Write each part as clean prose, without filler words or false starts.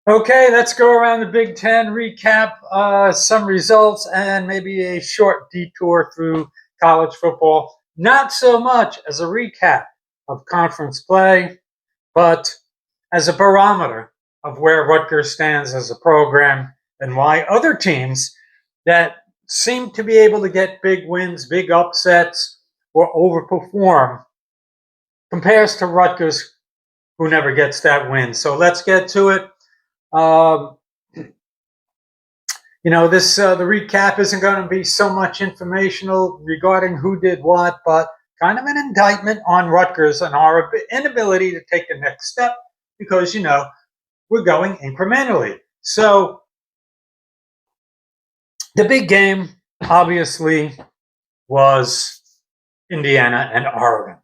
Okay, let's go around the Big Ten, recap some results, and maybe a short detour through college football. Not so much as a recap of conference play, but as a barometer of where Rutgers stands as a program and why other teams that seem to be able to get big wins, big upsets, or overperform compares to Rutgers, who never gets that win. So let's get to it. Um, this the recap isn't going to be so much informational regarding who did what, but kind of an indictment on Rutgers and our inability to take the next step because we're going incrementally. So the big game, obviously, was Indiana and Oregon.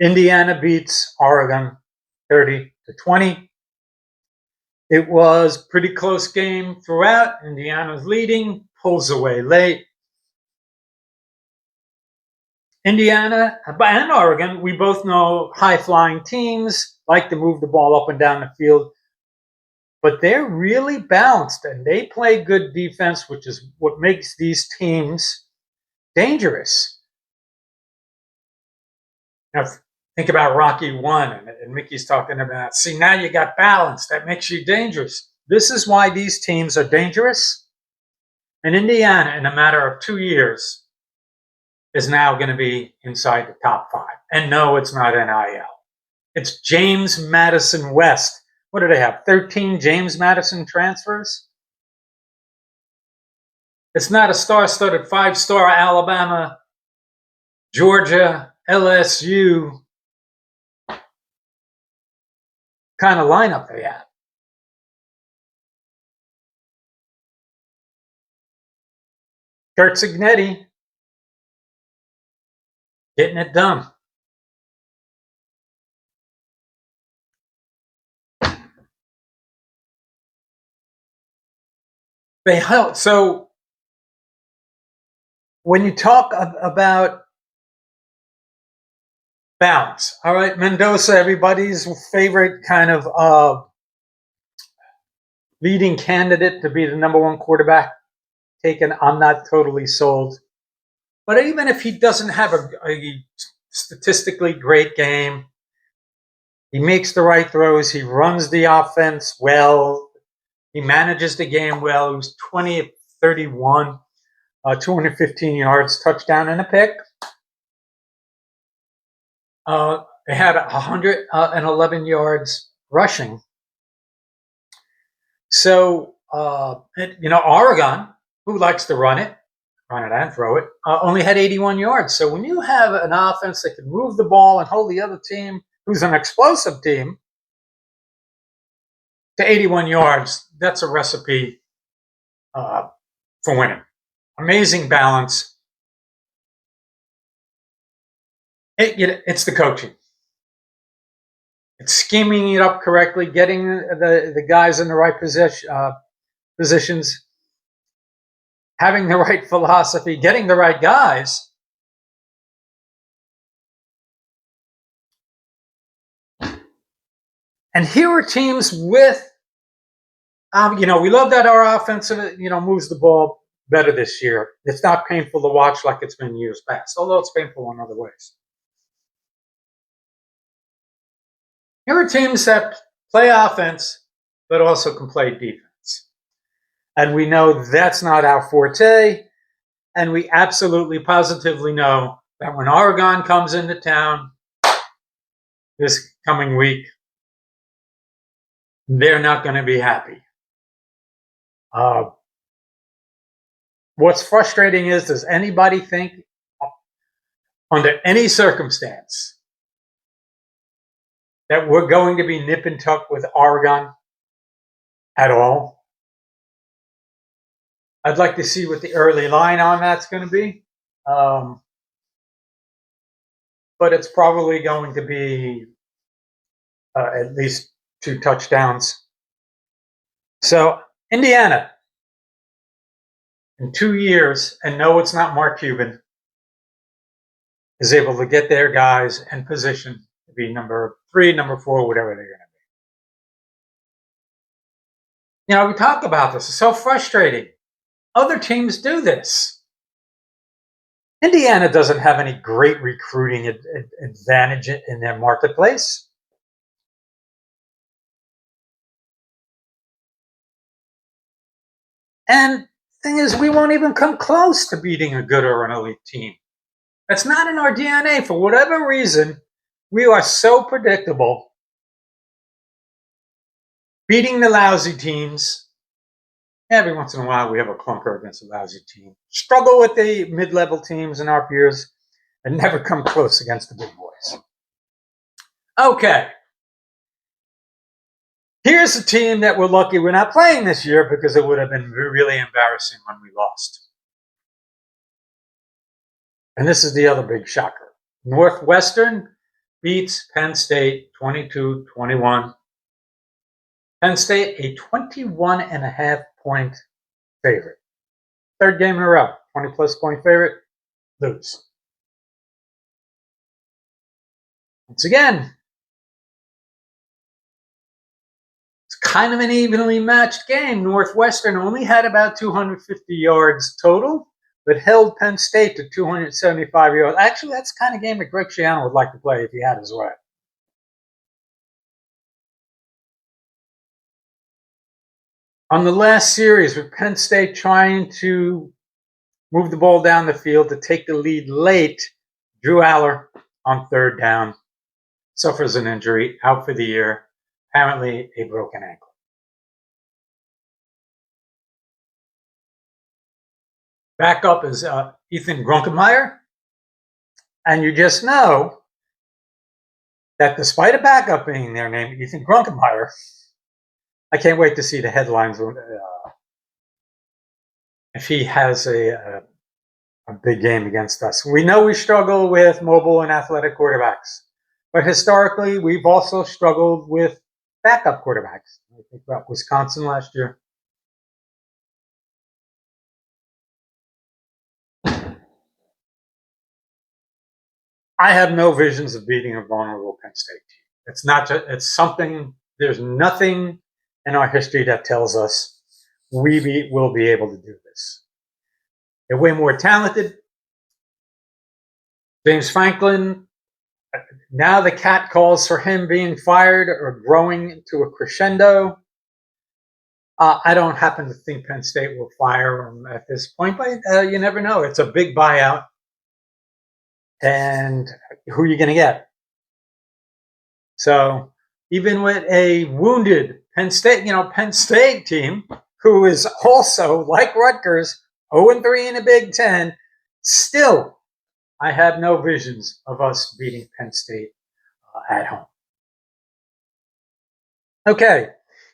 Indiana beats Oregon 30-20. It was a pretty close game throughout. Indiana's leading, pulls away late. Indiana and Oregon, we both know high-flying teams like to move the ball up and down the field, but they're really balanced and they play good defense, which is what makes these teams dangerous. Now, think about Rocky 1, and Mickey's talking about, see, now you got balance. That makes you dangerous. This is why these teams are dangerous. And Indiana, in a matter of 2 years, is now going to be inside the top 5. And no, it's not NIL. It's James Madison West. What do they have? 13 James Madison transfers? It's not a star-studded 5-star Alabama, Georgia, LSU kind of lineup they have. Kurt Cignetti getting it done. They help. So when you talk about balance, all right, Mendoza, everybody's favorite kind of leading candidate to be the number 1 quarterback taken. I'm not totally sold. But even if he doesn't have a statistically great game, he makes the right throws, he runs the offense well, he manages the game well. He was 20 of 31, 215 yards, touchdown, and a pick. They had 111 yards rushing. So, Oregon, who likes to run it and throw it, only had 81 yards. So when you have an offense that can move the ball and hold the other team, who's an explosive team, to 81 yards, that's a recipe for winning. Amazing balance. It's the coaching. It's scheming it up correctly, getting the guys in the right positions, having the right philosophy, getting the right guys. And here are teams with, we love that our offense, moves the ball better this year. It's not painful to watch like it's been years past, although it's painful in other ways. Here are teams that play offense, but also can play defense. And we know that's not our forte. And we absolutely, positively know that when Oregon comes into town this coming week, they're not going to be happy. What's frustrating is, does anybody think under any circumstance that we're going to be nip and tuck with Oregon at all? I'd like to see what the early line on that's going to be. But it's probably going to be at least 2 touchdowns. So Indiana, in 2 years, and no, it's not Mark Cuban, is able to get their guys in position to be number 3, number 4, whatever they're going to be. We talk about this. It's so frustrating. Other teams do this. Indiana doesn't have any great recruiting advantage in their marketplace. And the thing is, we won't even come close to beating a good or an elite team. That's not in our DNA. For whatever reason, we are so predictable. Beating the lousy teams. Every once in a while, we have a clunker against a lousy team. Struggle with the mid-level teams in our peers, and never come close against the big boys. Okay. Here's a team that we're lucky we're not playing this year because it would have been really embarrassing when we lost. And this is the other big shocker. Northwestern beats Penn State 22-21. Penn State, a 21.5-point favorite. Third game in a row, 20-plus point favorite, lose. Once again, it's kind of an evenly matched game. Northwestern only had about 250 yards total, but held Penn State to 275 yards. Actually, that's the kind of game that Greg Schiano would like to play if he had his way. On the last series, with Penn State trying to move the ball down the field to take the lead late, Drew Aller on third down suffers an injury, out for the year, apparently a broken ankle. Backup is Ethan Grunkemeyer, and you just know that despite a backup being there named Ethan Grunkemeyer, I can't wait to see the headlines if he has a big game against us. We know we struggle with mobile and athletic quarterbacks, but historically we've also struggled with backup quarterbacks. I think about Wisconsin last year. I have no visions of beating a vulnerable Penn State team. It's not just, it's something, there's nothing in our history that tells us we will be able to do this. They're way more talented. James Franklin, now the cat calls for him being fired or growing to a crescendo. I don't happen to think Penn State will fire him at this point, but you never know. It's a big buyout. And who are you going to get? So even with a wounded Penn State team, who is also, like Rutgers, 0-3 in the Big Ten, still, I have no visions of us beating Penn State at home. Okay,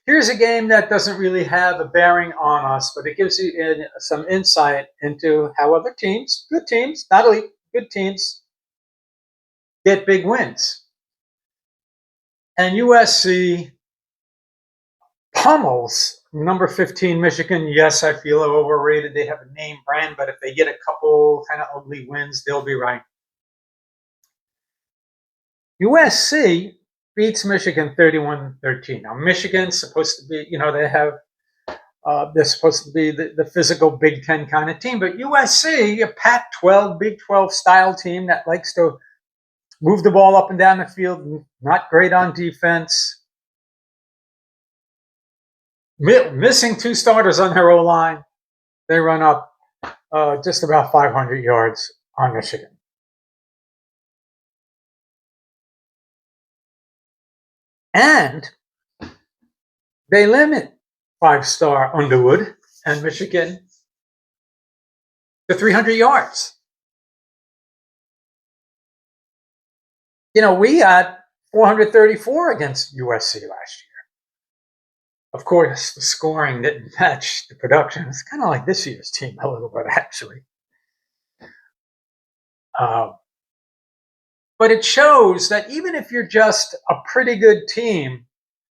here's a game that doesn't really have a bearing on us, but it gives you some insight into how other teams, good teams, not elite, good teams, get big wins. And USC pummels number 15 Michigan. Yes, I feel overrated. They have a name brand, but if they get a couple kind of ugly wins, they'll be right. USC beats Michigan 31-13. Now, Michigan's supposed to be, they're supposed to be the physical Big Ten kind of team, but USC, a Pac-12, Big 12 style team that likes to move the ball up and down the field, not great on defense. Missing two starters on their O-line. They run up just about 500 yards on Michigan. And they limit five-star Underwood and Michigan to 300 yards. We got 434 against USC last year. Of course, the scoring didn't match the production. It's kind of like this year's team a little bit, actually. But it shows that even if you're just a pretty good team,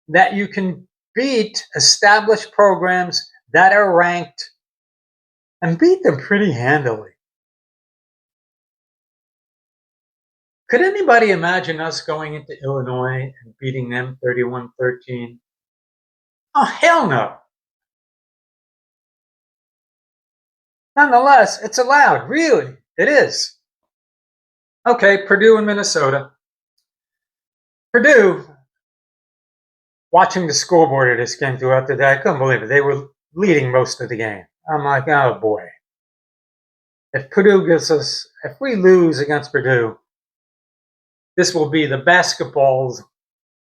that you can beat established programs that are ranked and beat them pretty handily. Could anybody imagine us going into Illinois and beating them 31-13? Oh, hell no. Nonetheless, it's allowed. Really, it is. Okay, Purdue and Minnesota. Purdue, watching the scoreboard of this game throughout the day, I couldn't believe it. They were leading most of the game. I'm like, oh boy. If we lose against Purdue, this will be the basketball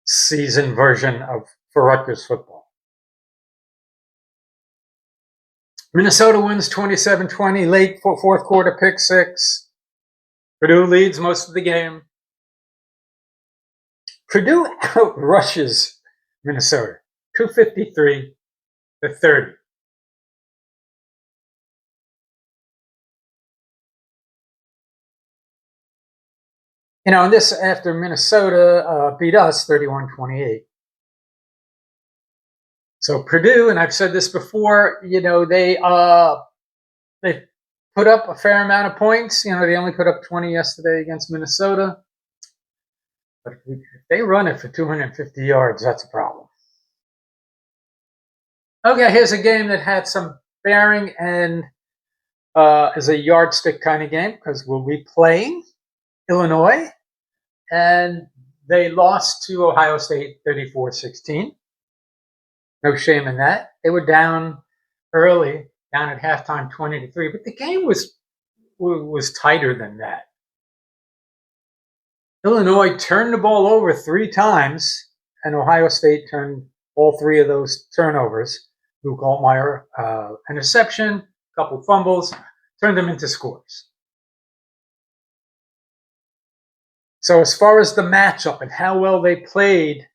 season version for Rutgers football. Minnesota wins 27-20, late fourth quarter pick six. Purdue leads most of the game. Purdue outrushes Minnesota, 253 to 30. And this after Minnesota beat us 31-28. So Purdue, and I've said this before, they put up a fair amount of points. They only put up 20 yesterday against Minnesota. But if they run it for 250 yards, that's a problem. Okay, here's a game that had some bearing and is a yardstick kind of game because we'll be playing Illinois, and they lost to Ohio State 34-16. No shame in that. They were down early, down at halftime 20-3, but the game was tighter than that. Illinois turned the ball over 3 times, and Ohio State turned all 3 of those turnovers. Luke Altmaier, interception, a couple fumbles, turned them into scores. So as far as the matchup and how well they played,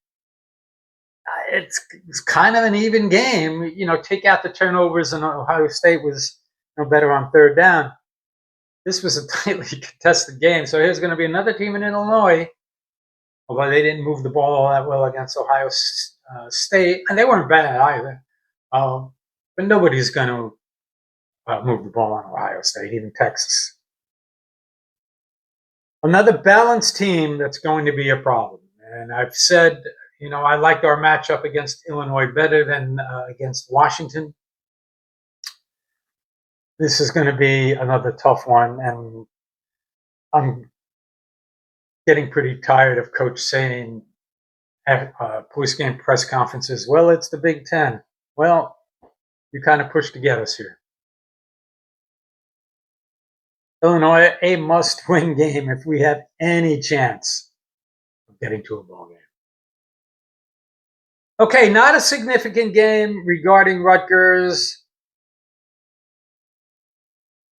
it's kind of an even game. Take out the turnovers, and Ohio State was better on third down. This was a tightly contested game. So here's going to be another team in Illinois, although they didn't move the ball all that well against Ohio State, and they weren't bad either. But nobody's going to move the ball on Ohio State, even Texas. Another balanced team that's going to be a problem. And I've said, I liked our matchup against Illinois better than against Washington. This is going to be another tough one, and I'm getting pretty tired of Coach saying at post-game press conferences, well, it's the Big Ten. Well, you kind of pushed to get us here. Illinois, a must-win game if we have any chance of getting to a ball game. Okay, not a significant game regarding Rutgers,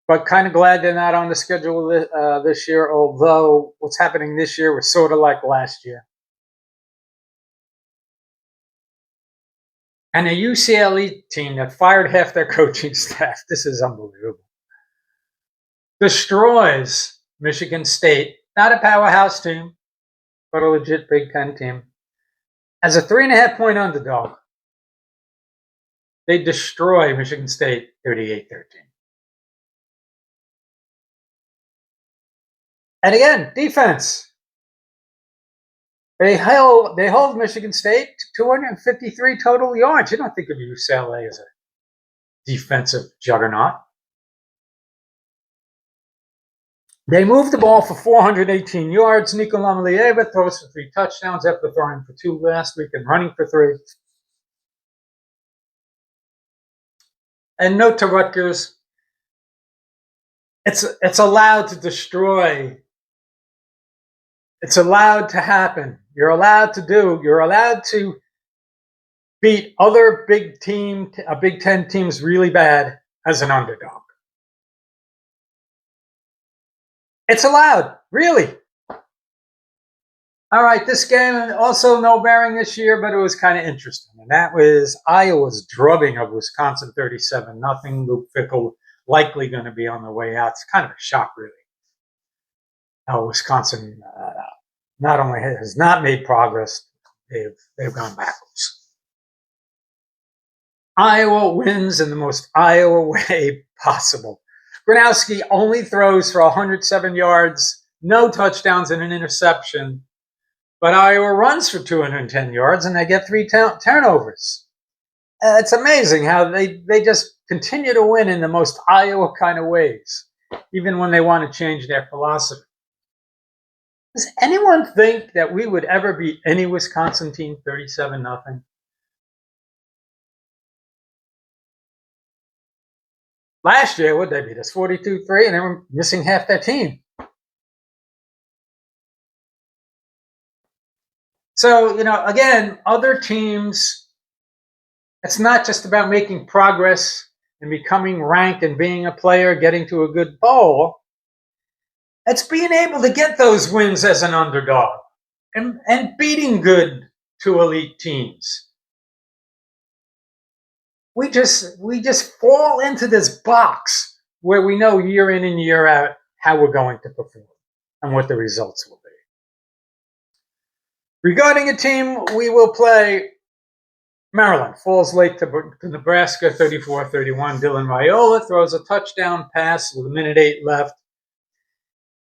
but kind of glad they're not on the schedule this year, although what's happening this year was sort of like last year. And a UCLA team that fired half their coaching staff, this is unbelievable, destroys Michigan State, not a powerhouse team, but a legit Big Ten team. As a 3.5-point underdog, they destroy Michigan State 38-13. And again, defense. They hold Michigan State to 253 total yards. You don't think of UCLA as a defensive juggernaut. They moved the ball for 418 yards. Nico Lamalieva throws for 3 touchdowns after throwing for 2 last week and running for 3. And note to Rutgers, it's allowed to destroy. It's allowed to happen. You're allowed to beat other Big Ten teams really bad as an underdog. It's allowed, really. All right, this game also no bearing this year, but it was kind of interesting. And that was Iowa's drubbing of Wisconsin 37-0. Luke Fickell likely going to be on the way out. It's kind of a shock, really. Wisconsin not only has not made progress, they've gone backwards. Iowa wins in the most Iowa way possible. Gronowski only throws for 107 yards, no touchdowns and an interception, but Iowa runs for 210 yards and they get 3 turnovers. It's amazing how they just continue to win in the most Iowa kind of ways, even when they want to change their philosophy. Does anyone think that we would ever beat any Wisconsin team 37-0? Last year, would they beat us 42-3, and they were missing half their team? So, again, other teams, it's not just about making progress and becoming ranked and being a player, getting to a good bowl. It's being able to get those wins as an underdog and beating good to elite teams. We just fall into this box where we know year in and year out how we're going to perform and what the results will be. Regarding a team we will play, Maryland falls late to Nebraska 34-31. Dylan Raiola throws a touchdown pass with 1:08 left.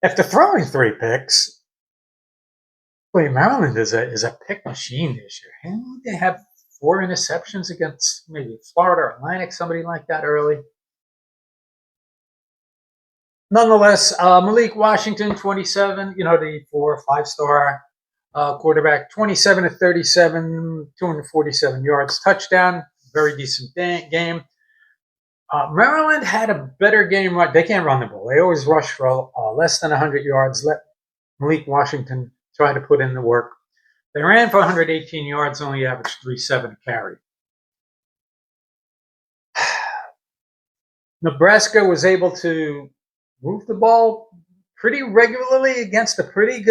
After throwing 3 picks, boy, Maryland is a pick machine this year. They have 4 interceptions against maybe Florida Atlantic, somebody like that early. Nonetheless, Malik Washington, 27, the 4 or 5-star quarterback, 27-37, 247 yards, touchdown, very decent game. Maryland had a better game. They can't run the ball. They always rush for less than 100 yards. Let Malik Washington try to put in the work. They ran for 118 yards, only averaged 3.7 a carry. Nebraska was able to move the ball pretty regularly against a pretty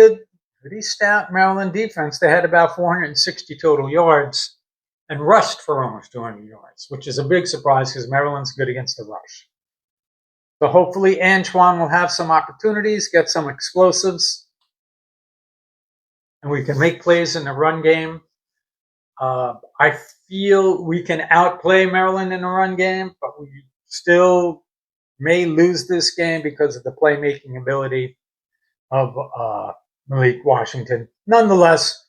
stout Maryland defense. They had about 460 total yards and rushed for almost 200 yards, which is a big surprise because Maryland's good against the rush. So hopefully Antoine will have some opportunities, get some explosives, and we can make plays in the run game. I feel we can outplay Maryland in the run game, but we still may lose this game because of the playmaking ability of Malik Washington. Nonetheless,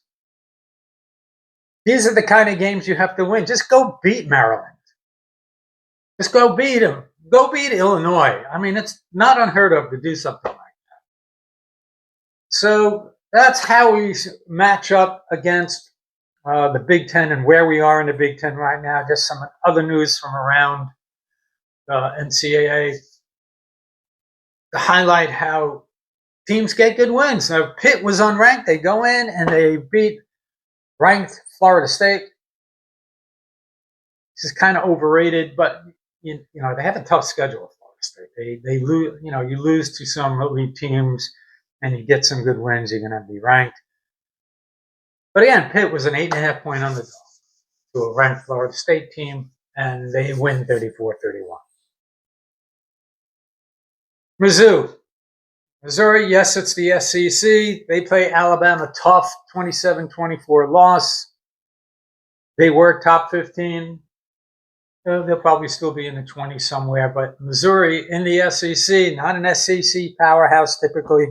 these are the kind of games you have to win. Just go beat Maryland. Just go beat them. Go beat Illinois. I mean, it's not unheard of to do something like that. So that's how we match up against the Big Ten and where we are in the Big Ten right now. Just some other news from around NCAA to highlight how teams get good wins. Now, Pitt was unranked. They go in and they beat ranked Florida State. This is kind of overrated, but they have a tough schedule with Florida State. They lose. You lose to some elite teams, and you get some good wins. You're going to be ranked. But again, Pitt was an 8.5-point underdog to a ranked Florida State team, and they win 34-31. Missouri, yes, it's the SEC. They play Alabama tough, 27-24 loss. They were top 15. They'll probably still be in the 20s somewhere. But Missouri in the SEC, not an SEC powerhouse typically.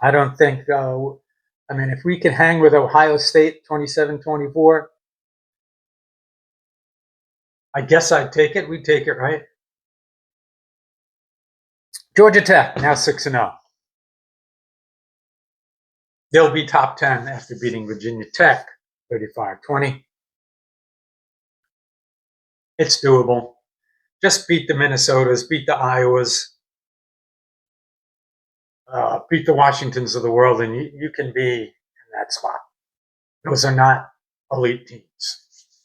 I don't think, if we can hang with Ohio State 27-24, I guess I'd take it. We'd take it, right? Georgia Tech, now 6-0. They'll be top 10 after beating Virginia Tech 35-20. It's doable. Just beat the Minnesotas, beat the Iowas, beat the Washingtons of the world, and you can be in that spot. Those are not elite teams.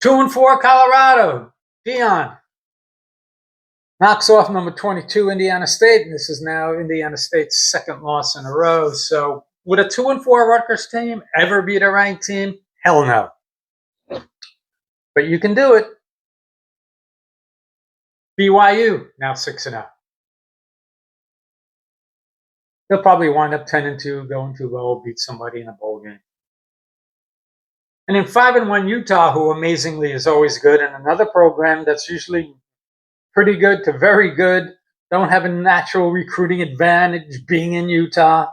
2-4 Colorado. Dion knocks off number 22 Indiana State, and this is now Indiana State's second loss in a row. So would a 2-4 Rutgers team ever beat a ranked team? Hell no. But you can do it. BYU, now 6-0. They'll probably wind up 10-2, going to bowl, beat somebody in a bowl game. And in 5-1 Utah, who amazingly is always good, and another program that's usually pretty good to very good, don't have a natural recruiting advantage being in Utah.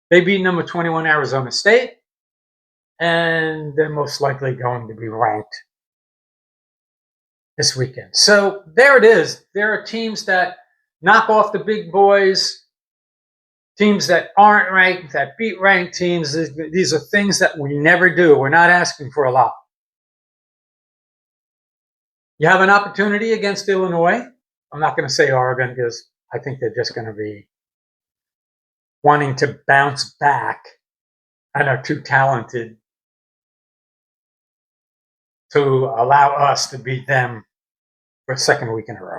They beat number 21 Arizona State, and they're most likely going to be ranked this weekend. So there it is. There are teams that knock off the big boys, teams that aren't ranked, that beat ranked teams. These are things that we never do. We're not asking for a lot. You have an opportunity against Illinois. I'm not going to say Oregon because I think they're just going to be wanting to bounce back and are too talented to allow us to beat them for a second week in a row.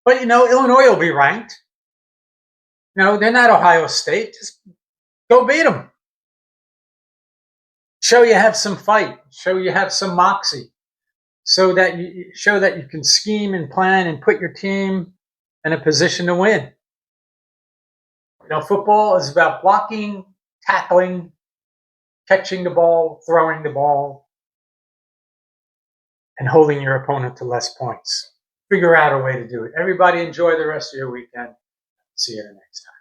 But, Illinois will be ranked. They're not Ohio State. Just go beat them. Show you have some fight. Show you have some moxie. So that you show that you can scheme and plan and put your team in a position to win. Football is about blocking, tackling, catching the ball, throwing the ball, and holding your opponent to less points. Figure out a way to do it. Everybody enjoy the rest of your weekend. See you next time.